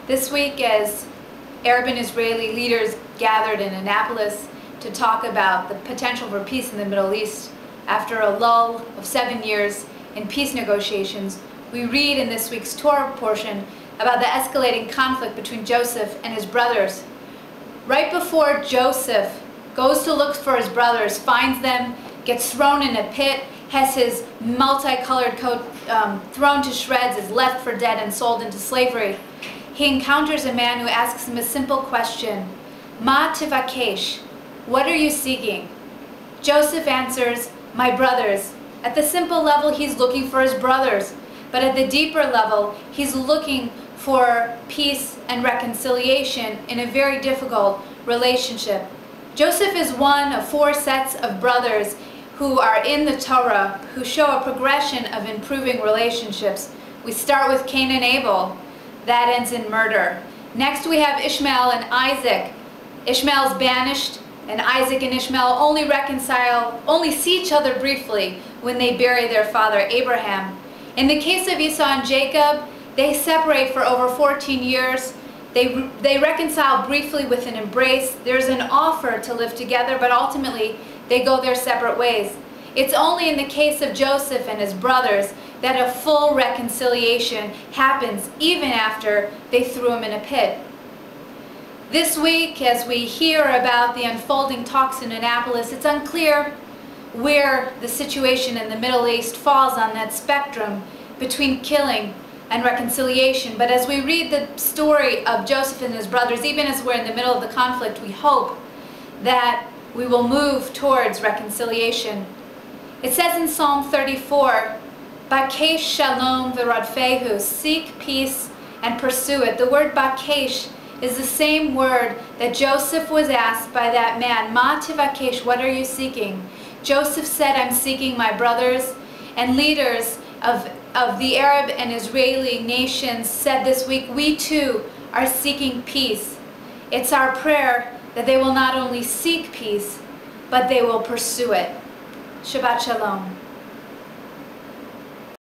This week, as Arab and Israeli leaders gathered in Annapolis to talk about the potential for peace in the Middle East after a lull of 7 years in peace negotiations, we read in this week's Torah portion about the escalating conflict between Joseph and his brothers. Right before Joseph goes to look for his brothers, finds them, gets thrown in a pit, has his multicolored coat thrown to shreds, is left for dead and sold into slavery, he encounters a man who asks him a simple question: Ma tivakesh? What are you seeking? Joseph answers, my brothers. At the simple level, he's looking for his brothers. But at the deeper level, he's looking for peace and reconciliation in a very difficult relationship. Joseph is one of 4 sets of brothers who are in the Torah, who show a progression of improving relationships. We start with Cain and Abel. That ends in murder. Next we have Ishmael and Isaac. Ishmael's banished, and Isaac and Ishmael only see each other briefly when they bury their father Abraham. In the case of Esau and Jacob, they separate for over 14 years. They reconcile briefly with an embrace. There's an offer to live together, but ultimately they go their separate ways. It's only in the case of Joseph and his brothers that a full reconciliation happens, even after they threw him in a pit. This week, as we hear about the unfolding talks in Annapolis, it's unclear where the situation in the Middle East falls on that spectrum between killing and reconciliation. But as we read the story of Joseph and his brothers, even as we're in the middle of the conflict, we hope that we will move towards reconciliation. It says in Psalm 34, Bakesh shalom v'radfehu, seek peace and pursue it. The word bakesh is the same word that Joseph was asked by that man, Ma tivakesh, what are you seeking? Joseph said, I'm seeking my brothers. And leaders of the Arab and Israeli nations said this week, we too are seeking peace. It's our prayer that they will not only seek peace, but they will pursue it. Shabbat Shalom.